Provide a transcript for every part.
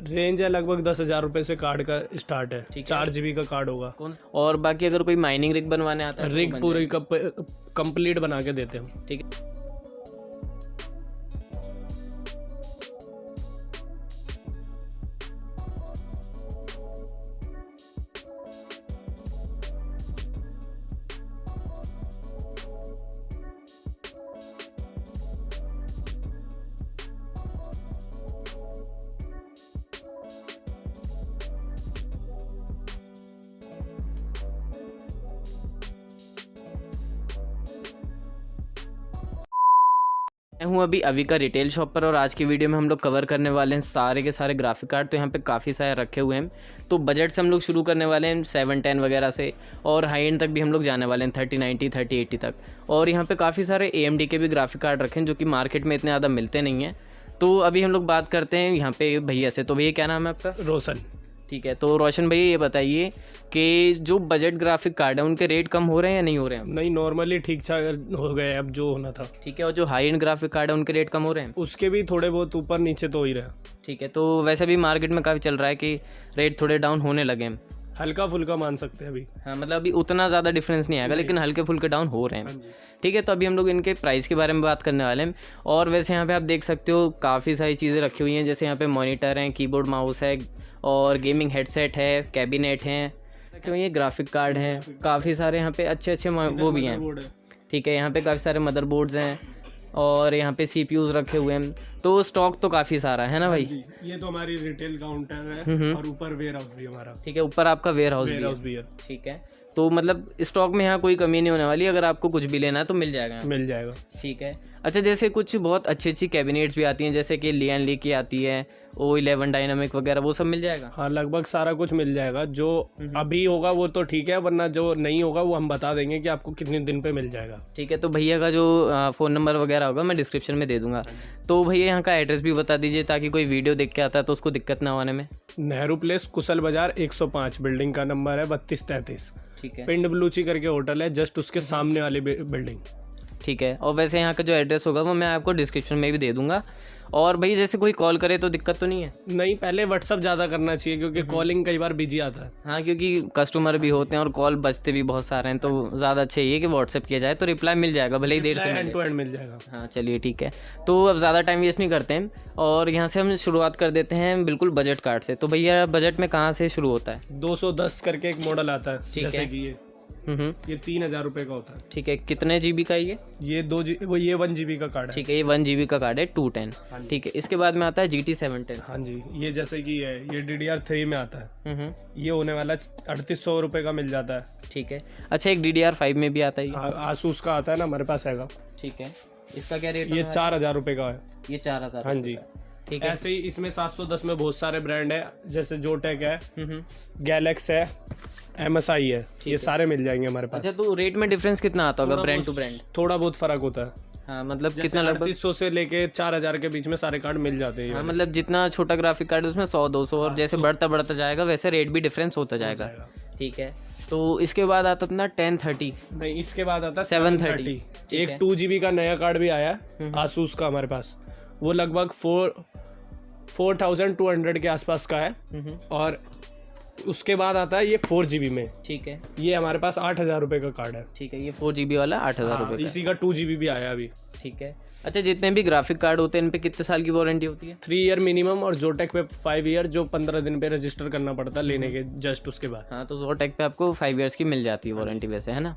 Range है लगभग 10,000 रुपये से कार्ड का स्टार्ट है। 4 GB का कार्ड होगा। और बाकी अगर कोई माइनिंग रिग बनवाने आता है, रिग पूरी कंप्लीट बना के देते हैं। ठीक है। मैं हूँ अभी अभी का रिटेल शॉप पर और आज की वीडियो में हम लोग कवर करने वाले हैं सारे के सारे ग्राफिक कार्ड। तो यहाँ पे काफ़ी सारे रखे हुए हैं। तो बजट से हम लोग शुरू करने वाले हैं 710 वगैरह से और हाई एंड तक भी हम लोग जाने वाले हैं 3090 3080 तक। और यहाँ पे काफ़ी सारे AMD के भी ग्राफिक कार्ड रखे हैं जो कि मार्केट में इतने ज़्यादा मिलते नहीं हैं। तो अभी हम लोग बात करते हैं यहाँ पे भैया से। तो भैया क्या नाम है आपका? रोशन। ठीक है। तो रोशन भैया ये बताइए कि जो बजट ग्राफिक कार्ड है उनके रेट कम हो रहे हैं या नहीं हो रहे हैं? नहीं, नॉर्मली ठीक ठाक हो गए अब जो होना था। ठीक है। और जो हाई एंड ग्राफिक कार्ड है उनके रेट कम हो रहे हैं? उसके भी थोड़े बहुत ऊपर नीचे तो हो ही रहे हैं। ठीक है। तो वैसे भी मार्केट में काफ़ी चल रहा है कि रेट थोड़े डाउन होने लगे हैं। हल्का फुल्का मान सकते हैं अभी। हाँ, मतलब अभी उतना ज़्यादा डिफरेंस नहीं आएगा, लेकिन हल्के फुल्के डाउन हो रहे हैं। ठीक है। तो अभी हम लोग इनके प्राइस के बारे में बात करने वाले हैं। और वैसे यहाँ पे आप देख सकते हो काफ़ी सारी चीज़ें रखी हुई हैं, जैसे यहाँ पे मॉनिटर हैं, कीबोर्ड माउस है और गेमिंग हेडसेट है, कैबिनेट हैं रखे हुए हैं, ग्राफिक कार्ड हैं, काफ़ी सारे यहाँ पे अच्छे अच्छे वो भी हैं। ठीक है। यहाँ पे काफ़ी सारे मदरबोर्ड्स हैं और यहाँ पे CPUs रखे हुए हैं। तो स्टॉक तो काफ़ी सारा है ना भाई? ये तो हमारी रिटेल काउंटर है और ऊपर वेयर हाउस भी हमारा। ठीक है। ऊपर आपका वेयर हाउस भी है। ठीक है। तो मतलब स्टॉक में यहाँ कोई कमी नहीं होने वाली, अगर आपको कुछ भी लेना है तो मिल जाएगा। मिल जाएगा। ठीक है। अच्छा, जैसे कुछ बहुत अच्छी अच्छी कैबिनेट्स भी आती हैं, जैसे कि लियन ली की आती है, O11 डायनामिक वगैरह, वो सब मिल जाएगा? हाँ, लगभग सारा कुछ मिल जाएगा। जो अभी होगा वो तो ठीक है, वरना जो नहीं होगा वो हम बता देंगे कि आपको कितने दिन पे मिल जाएगा। ठीक है। तो भैया का जो फ़ोन नंबर वगैरह होगा मैं डिस्क्रिप्शन में दे दूंगा। तो भैया यहाँ का एड्रेस भी बता दीजिए ताकि कोई वीडियो देख के आता है तो उसको दिक्कत ना होने में। नेहरू प्लेस, कुशल बाजार 105, बिल्डिंग का नंबर है 3233। ठीक है। पिंड बलूची करके होटल है, जस्ट उसके सामने वाली बिल्डिंग। ठीक है। और वैसे यहाँ का जो एड्रेस होगा वो मैं आपको डिस्क्रिप्शन में भी दे दूंगा। और भाई जैसे कोई कॉल करे तो दिक्कत तो नहीं है? नहीं, पहले व्हाट्सअप ज़्यादा करना चाहिए क्योंकि कॉलिंग कई बार बिजी आता है। हाँ, क्योंकि कस्टमर भी होते हैं और कॉल बजते भी बहुत सारे हैं, तो ज़्यादा अच्छा ये कि व्हाट्सएप किया जाए तो रिप्लाई मिल जाएगा, भले ही देर से एंड टू एंड मिल जाएगा। हाँ, चलिए ठीक है। तो अब ज़्यादा टाइम वेस्ट नहीं करते हैं और यहाँ से हम शुरुआत कर देते हैं बिल्कुल बजट कार्ड से। तो भैया बजट में कहाँ से शुरू होता है? 210 करके एक मॉडल आता है, जैसे कि ये 3,000 रुपये का होता है। ठीक है। कितने GB का ये 1 GB का कार्ड है। ठीक है। ये 1 GB का कार्ड है 210। ठीक है। इसके बाद में आता है GT 710। हाँ जी, ये जैसे कि ये DDR3 में आता है। ये होने वाला 3800 रुपये का मिल जाता है। ठीक है। अच्छा, एक DDR5 में भी आता है? आसूस का आता है ना, हमारे पास हैगा। ठीक है। इसका क्या रेट? ये 4,000 रुपये का है। ये 4,000? हाँ जी। ठीक है। ऐसे ही इसमें 710 में बहुत सारे ब्रांड है, जैसे जोटेक है, गैलेक्स है, MSI है, ये सारे मिल जाएंगे हमारे पास। अच्छा, तो रेट में डिफरेंस कितना आता होगा ब्रांड टू ब्रांड? थोड़ा बहुत फर्क होता है। हाँ, मतलब कितना? लगभग 300 से लेके 4,000 के बीच में सारे कार्ड मिल जाते हैं। हाँ, मतलब जितना छोटा ग्राफिक कार्ड है उसमें 100-200 और जैसे बढ़ता जाएगा वैसे रेट भी डिफरेंस होता जाएगा। ठीक है। तो इसके बाद आता अपना 1030? नहीं, इसके बाद आता 730। एक 2 GB का नया कार्ड भी आया है आसूस का हमारे पास, वो लगभग 4200 के आसपास का है। और उसके बाद आता है ये 4 GB में। ठीक है। ये हमारे पास 8,000 रुपये का कार्ड है। ठीक है। ये 4 GB वाला 8,000 रुपये। इसी का 2 GB भी आया अभी। ठीक है। अच्छा, जितने भी ग्राफिक कार्ड होते हैं इन पे कितने साल की वारंटी होती है? 3 ईयर मिनिमम, और जोटेक पे 5 ईयर, जो 15 दिन पे रजिस्टर करना पड़ता है लेने के जस्ट उसके बाद। हाँ, तो जोटेक पे आपको 5 ईयर्स की मिल जाती है वारंटी वैसे, है ना?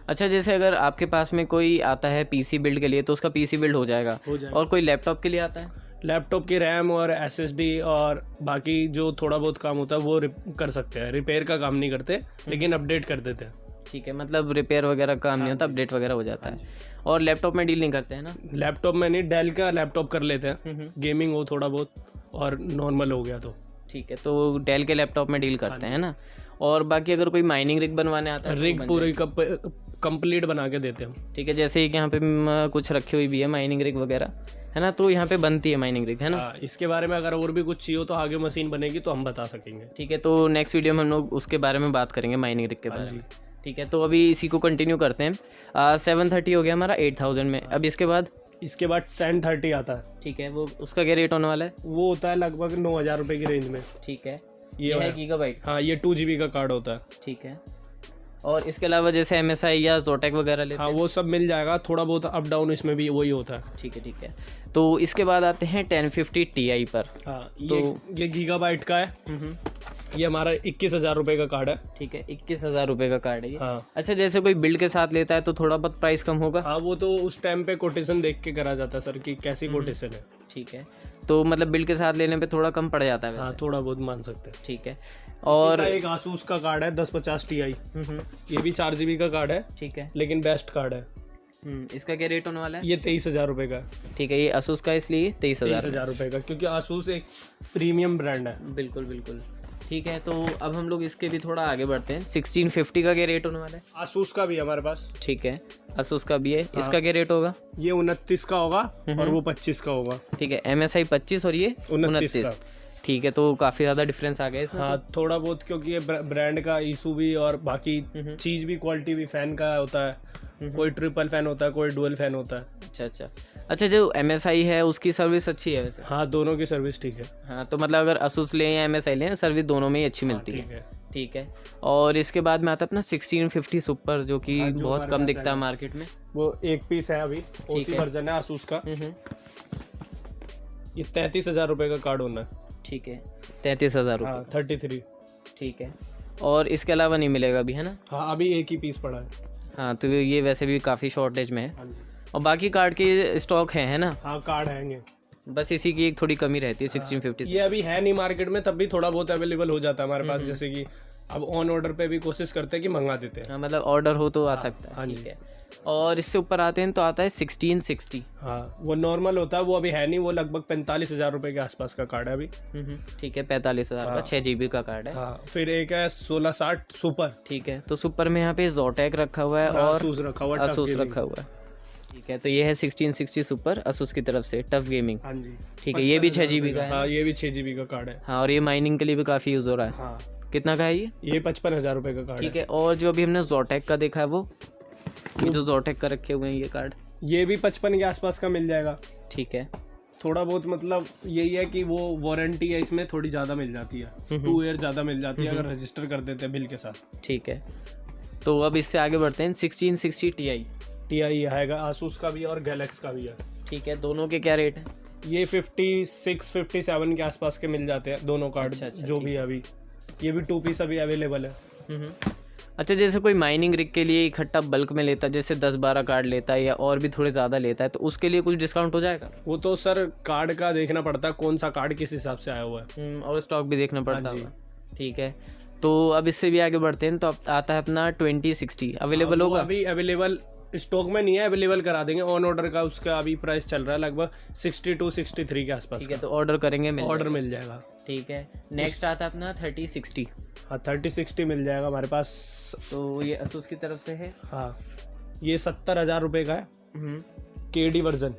अच्छा, जैसे अगर आपके पास में कोई आता है PC बिल्ड के लिए तो उसका PC बिल्ड हो जाएगा। और कोई लैपटॉप के लिए आता है? लैपटॉप की रैम और SSD और बाकी जो थोड़ा बहुत काम होता है वो कर सकते हैं। रिपेयर का काम नहीं करते, लेकिन अपडेट कर देते हैं। ठीक है। मतलब रिपेयर वगैरह काम नहीं होता, अपडेट वगैरह हो जाता है। और लैपटॉप में डील नहीं करते हैं ना? लैपटॉप में नहीं, डेल का लैपटॉप कर लेते हैं, गेमिंग हो थोड़ा बहुत और नॉर्मल हो गया तो। ठीक है। तो डेल के लैपटॉप में डील करते हैं ना? और बाकी अगर कोई माइनिंग रिग बनवाने आता है? रिग पूरी कंप्लीट बना के देते हैं। ठीक है। जैसे कि यहाँ पे कुछ रखी हुई भी है माइनिंग रिग वगैरह, है ना? तो यहाँ पे बनती है माइनिंग रिग, है ना? इसके बारे में अगर और भी कुछ चाहिए तो आगे मशीन बनेगी तो हम बता सकेंगे। ठीक है। तो नेक्स्ट वीडियो में हम लोग उसके बारे में बात करेंगे, माइनिंग रिग के बारे में। ठीक है। तो अभी इसी को कंटिन्यू करते हैं। 730 हो गया हमारा 8000 में। अब इसके बाद इसके बाद 1030 आता है, ठीक है, वो उसका क्या रेट होने वाला है? वो होता है लगभग 9,000 रुपये की रेंज में। ठीक है, ये है है गीगाबाइट। हाँ, ये 2 GB का कार्ड होता है। ठीक है, और इसके अलावा जैसे MSI या जोटेक वगैरह लेते हाँ, हैं? वो सब मिल जाएगा, थोड़ा बहुत अप डाउन इसमें भी वही होता है। ठीक है, ठीक है। तो इसके बाद आते हैं 1050 Ti पर। हाँ, तो ये गीगाबाइट का है। ये हमारा 21,000 रुपये का कार्ड है। ठीक है, 21,000 रुपये का कार्ड है ये। हाँ अच्छा, जैसे कोई बिल्ड के साथ लेता है तो थोड़ा बहुत प्राइस कम होगा? हाँ, वो तो उस टाइम पे कोटेशन देख के करा जाता है सर कि कैसी कोटेशन है। ठीक है, तो मतलब बिल्ड के साथ लेने पे थोड़ा कम पड़ जाता है वैसे? हाँ, थोड़ा बहुत मान सकते हैं। ठीक है, और और एक आसूस का कार्ड है 1050 Ti। ये भी 4 GB का कार्ड है, ठीक है। लेकिन बेस्ट कार्ड है। इसका क्या रेट होने वाला है? ये 23,000 रुपये का है। ठीक है, ये asus का इसलिए 23,000 रुपये का, क्योंकि आसूस एक प्रीमियम ब्रांड है। बिल्कुल बिल्कुल। ठीक है, तो अब हम लोग इसके भी थोड़ा आगे बढ़ते हैं। 1650 का क्या रेट होने वाला है? आसूस का भी हमारे पास, ठीक है, asus का भी है। इसका क्या रेट होगा? ये 29 का होगा और वो 25 का होगा। ठीक है, MSI 25 और ये 29 ठीक है, तो काफ़ी ज़्यादा डिफरेंस आ गया इसमें। हाँ, थोड़ा बहुत, क्योंकि ये ब्रांड का इशू भी और बाकी चीज़ भी, क्वालिटी भी फैन का होता है। कोई ट्रिपल फैन होता है, कोई डुअल फैन होता है। अच्छा अच्छा अच्छा, जो MSI है उसकी सर्विस अच्छी है वैसे? हाँ, दोनों की सर्विस ठीक है। हाँ, तो मतलब अगर asus लें या MSI लें, सर्विस दोनों में ही अच्छी मिलती ठीक है। है। ठीक है, और इसके बाद में आता है अपना 1650 सुपर, जो कि हाँ, जो बहुत हमारे कम पास दिखता है है। मार्केट में। वो एक पीस है, अभी ओसी है। वर्जन है आसूस का। ये 33,000 रुपये का कार्ड होना है। ठीक है, 33,000 रुपये। हाँ, 33। ठीक है, और इसके अलावा नहीं मिलेगा अभी, है ना? हाँ, अभी एक ही पीस पड़ा है। हाँ, तो ये वैसे भी काफ़ी शॉर्टेज में है। हाँ जी। और बाकी कार्ड के स्टॉक है ना? हाँ, कार्ड हैंगे। बस इसी की एक थोड़ी कमी रहती है 1650 ये अभी है नहीं मार्केट में, तब भी थोड़ा बहुत अवेलेबल हो जाता है हमारे पास। जैसे कि अब ऑन ऑर्डर पे भी कोशिश करते हैं कि मंगा देते हैं। हाँ, मतलब ऑर्डर हो तो आ सकता है। हाँ जी। ठीक है, और इससे ऊपर आते हैं तो आता है 1660। हाँ, वो नॉर्मल होता है, वो अभी है नहीं। वो लगभग 45,000 रुपये के आसपास का कार्ड है अभी। ठीक है, 45,000 का 6 GB का कार्ड है। हाँ, फिर एक है 1660 सुपर। ठीक है, तो सुपर में यहाँ पे जोटेक रखा हुआ है और आसूस रखा हुआ है, asus Tough रखा हुआ है। ठीक है, तो ये है 1660 सुपर asus की तरफ से, टफ गेमिंग। Gaming। हाँ जी। ठीक है, ये भी 6 GB का है। हाँ, ये भी 6 GB का कार्ड है। हाँ, और ये माइनिंग के लिए भी काफ़ी यूज़ हो रहा है। हाँ, कितना का है ये? ये 55,000 रुपये का कार्ड ठीक है। है, और जो अभी हमने जोटेक का देखा है वो, ये जो जोटेक का रखे हुए हैं ये कार्ड, ये भी 55 के आसपास का मिल जाएगा। ठीक है। थोड़ा बहुत, मतलब यही है कि वो वारंटी है इसमें थोड़ी ज़्यादा मिल जाती है, 2 ईयर ज़्यादा मिल जाती है अगर रजिस्टर कर देते हैं बिल के साथ। ठीक है, तो अब इससे आगे बढ़ते हैं 1660 Ti। आएगा, आसूस का भी और गैलेक्स का भी है। ठीक है, दोनों के क्या रेट हैं? ये 56-57 के आसपास के मिल जाते हैं दोनों कार्ड। अच्छा, जो भी है अभी, ये भी 2 पीस अभी अवेलेबल है। अच्छा, जैसे कोई माइनिंग रिग के लिए इकट्ठा बल्क में लेता है, जैसे 10-12 कार्ड लेता है या और भी थोड़े ज़्यादा लेता है, तो उसके लिए कुछ डिस्काउंट हो जाएगा? वो तो सर कार्ड का देखना पड़ता है, कौन सा कार्ड किस हिसाब से आया हुआ है। और स्टॉक भी देखना पड़ता हाँ जी। है। ठीक है, तो अब इससे भी आगे बढ़ते हैं, तो अब आता है अपना 2060 अवेलेबल वो होगा? अभी अवेलेबल स्टॉक में नहीं है, अवेलेबल करा देंगे ऑन ऑर्डर का। उसका अभी प्राइस चल रहा है लगभग 62-63 के आसपास। ठीक है, तो ऑर्डर करेंगे, ऑर्डर मिल जाएगा। ठीक है, नेक्स्ट आता है अपना 3060। हाँ, 3060 मिल जाएगा हमारे पास। तो ये asus की तरफ से है। हाँ, ये 70,000 रुपये का है, KD वर्जन,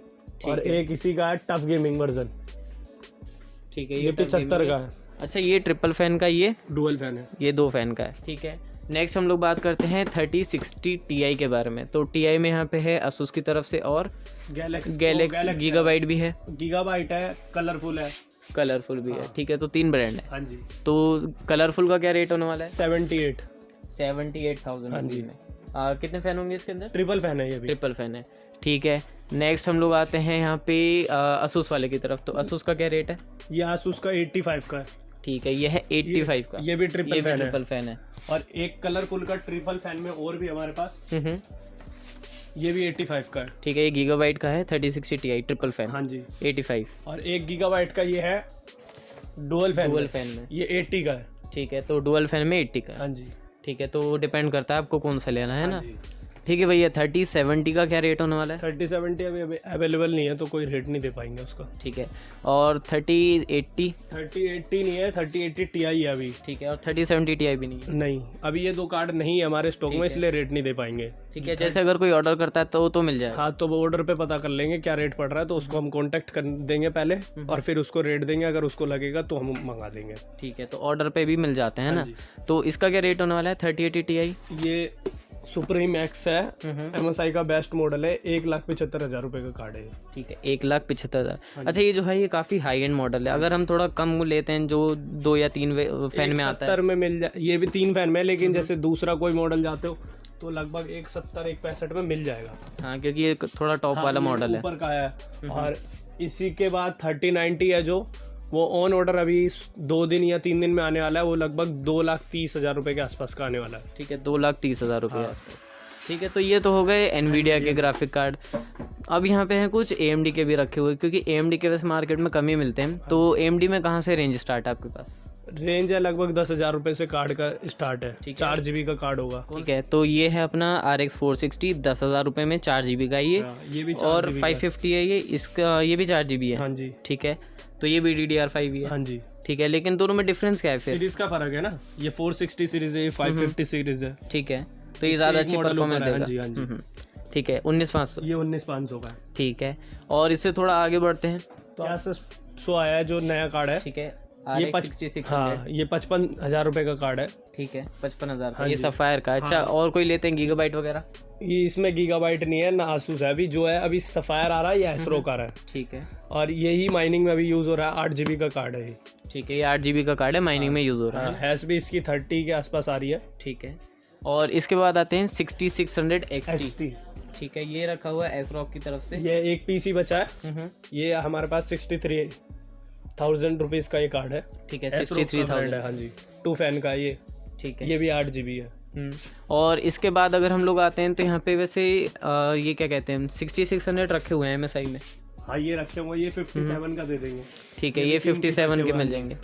और एक इसी का है टफ गेमिंग वर्जन। ठीक है, ये 75 का है, अच्छा, ये ट्रिपल फैन का, ये डुअल फैन है। ये 2 फैन का है। ठीक है, नेक्स्ट हम लोग बात करते हैं 3060 Ti के बारे में। तो Ti में यहाँ पे है asus की तरफ से, और गैलेक्स गीगाबाइट भी है, गीगाबाइट है, कलरफुल है, कलरफुल भी है। ठीक है, तो 3 ब्रांड है। हाँ जी। तो कलरफुल का क्या रेट होने वाला है? 78,000। हाँ जी। कितने फैन होंगे इसके अंदर? ट्रिपल फैन है ये भी। ट्रिपल फैन है। ठीक है, नेक्स्ट हम लोग आते हैं यहाँ पे asus वाले की तरफ। तो asus का क्या रेट है? ये आसूस का 85 का है। ठीक है, ये है 85 का। ये भी ट्रिपल फैन है। ट्रिपल फैन है। और एक कलरफुल का ट्रिपल फैन में और भी हमारे पास, ये भी 85 का है। ठीक है, ये गीगाबाइट का है 3060 Ti ट्रिपल फैन। हाँ जी। 85। और 1 गीगाबाइट का ये है डुअल फैन में ये 80 का है। ठीक है, तो डुअल फैन में 80 का है। हाँ जी। ठीक है, तो डिपेंड करता है आपको कौन सा लेना है ना। जी। ठीक है भैया, 3070 का क्या रेट होने वाला है? 3070 अभी अवेलेबल नहीं है, तो कोई रेट नहीं दे पाएंगे उसका। ठीक है, और 3080? 3080 नहीं है, 3080 Ti है अभी। ठीक है, और 3070 Ti भी नहीं है? नहीं, अभी ये 2 कार्ड नहीं है हमारे स्टॉक में, इसलिए रेट नहीं दे पाएंगे। ठीक है, जैसे अगर कोई ऑर्डर करता है तो मिल जाएगा? हाँ, तो वो ऑर्डर पे पता कर लेंगे क्या रेट पड़ रहा है, तो उसको हम कांटेक्ट कर देंगे पहले, और फिर उसको रेट देंगे। अगर उसको लगेगा तो हम मंगा देंगे। ठीक है, तो ऑर्डर पे भी मिल जाते हैं ना। तो इसका क्या रेट होने वाला है 3080 Ti? ये सुप्रीम एक्स है, MSI का बेस्ट मॉडल है, 1,75,000 रुपये का कार्ड है। ठीक है, 1,75,000। अच्छा, ये जो है ये काफ़ी हाई एंड मॉडल है। अगर हम थोड़ा कम लेते हैं जो 2 या 3 फैन में आता है, 70 में मिल जाए, ये भी 3 फैन में, लेकिन जैसे दूसरा कोई मॉडल जाते हो तो लगभग 1,70-1,65 में मिल जाएगा। हाँ, क्योंकि ये थोड़ा टॉप वाला मॉडल है, ऊपर का है। और इसी के बाद 3090 है जो वो ऑन ऑर्डर अभी 2 दिन या 3 दिन में आने वाला है, वो लगभग 2,30,000 रुपये के आसपास का आने वाला है। ठीक है, 2,30,000 रुपये के आसपास। ठीक है, तो ये तो हो गए एनवीडिया के ग्राफिक कार्ड। अब यहाँ पे हैं कुछ AMD के भी रखे हुए, क्योंकि AMD के वैसे मार्केट में कम ही मिलते हैं। तो AMD में कहाँ से रेंज स्टार्ट है आपके पास? रेंज है लगभग 10,000 रुपये से कार्ड का स्टार्ट है। 4 GB का कार्ड होगा। ठीक है, तो ये है अपना RX 460, 10,000 रुपये में 4 GB का ये भी और 550 है ये, इसका ये भी 4 GB है। हाँ जी। ठीक है, तो ये भी DDR5 ही है। हाँ जी। ठीक है, लेकिन दोनों में डिफरेंस क्या है फिर? सीरीज का फर्क है ना, ये 460 सीरीज है, ये 550 सीरीज है। ठीक है, तो ये ज़्यादा अच्छी परफॉर्मेंस देगा। हाँ जी, हाँ जी। ठीक है, 19,500, ये 19,500 का है। ठीक है, और इससे थोड़ा आगे बढ़ते हैं तो 100 आया है जो नया कार्ड है। ठीक है, ये 66, हाँ, ये 55,000 रुपये का कार्ड है। ठीक है, 55,000 का, हाँ ये जी। सफ़ायर का। अच्छा, और कोई लेते हैं गीगाबाइट वगैरह? ये इसमें गीगाबाइट नहीं है ना, आसूस है। अभी जो है अभी सफायर आ रहा है, ये एसरो का रहा है। ठीक है, और यही माइनिंग में अभी यूज़ हो रहा है। 8 GB का कार्ड है ये। ठीक है, ये 8 GB का कार्ड है, माइनिंग में यूज़ हो रहा है। हैश भी इसकी 30 के आसपास आ रही है। ठीक है, और इसके बाद आते हैं 6600 XT। XT। ठीक है, ये रखा हुआ है एसरॉक की तरफ से। ये एक पीसी बचा है। ये हमारे पास 63,000 रुपीज़ का ये कार्ड है। ठीक है, एसरो का brand 63,000 है। हाँ जी, 2 फैन का ये। ठीक है, ये भी 8 GB है। और इसके बाद अगर हम लोग आते हैं तो यहाँ पे वैसे ये क्या कहते हैं 6600 रखे हुए हैं MSI में। हाँ, ये रखे हुए, ये 57 का दे देंगे। ठीक है, ये 57 के मिल जाएंगे।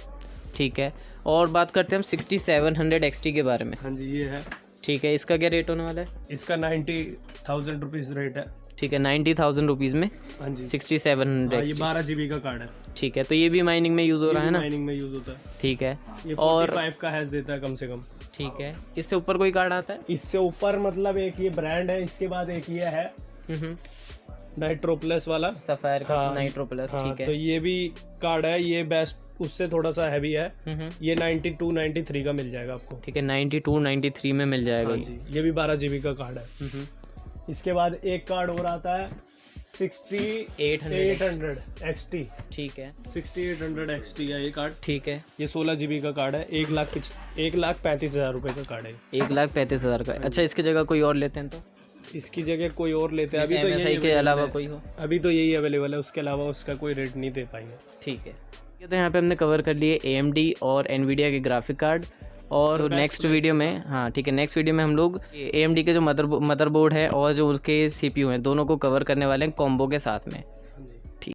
ठीक है, और बात करते हैं हम 6700 XT के बारे में। हाँ जी, ये है। ठीक है, इसका क्या रेट होने वाला है? इसका 90,000 रुपीज़ रेट है। ठीक है, 90,000 रुपीज़ में हाँ जी। 6700 हाँ, ये XT। 12 GB का कार्ड है। ठीक है, तो ये भी माइनिंग में यूज़ हो रहा है ना? माइनिंग में यूज़ होता है। ठीक है, ये और 45 का हैश देता है कम से कम। ठीक है, इससे ऊपर कोई कार्ड आता है? इससे ऊपर मतलब एक ये ब्रांड है, इसके बाद एक ये है नाइट्रो प्लस वाला, सफायर का। हाँ, नाइट्रो प्लस। हाँ, ठीक है, तो ये भी कार्ड है, ये बेस्ट उससे थोड़ा सा हैवी है। ये 92-93 का मिल जाएगा आपको। ठीक है, 92-93 में मिल जाएगा हाँ ये। जी, ये भी 12 GB का कार्ड है। इसके बाद एक कार्ड और आता है 6800 XT। ठीक है, 6800 XT है ये कार्ड। ठीक है, ये 16 GB का कार्ड है। 1,35,000 रुपये का कार्ड है। 1,35,000 का। अच्छा, इसकी जगह कोई और लेते हैं तो? इसकी जगह कोई और लेते हैं। अभी तो MSI यही के अलावा कोई हो? अभी तो यही अवेलेबल है, उसके अलावा उसका कोई रेट नहीं दे पाएंगे। ठीक है, ये तो यहाँ पे हमने कवर कर लिए AMD और NVIDIA के ग्राफिक कार्ड। और नेक्स्ट वीडियो में, हाँ ठीक है, नेक्स्ट वीडियो में हम लोग AMD के जो मदरबोर्ड है और जो उसके CPU हैं दोनों को कवर करने वाले हैं कॉम्बो के साथ में।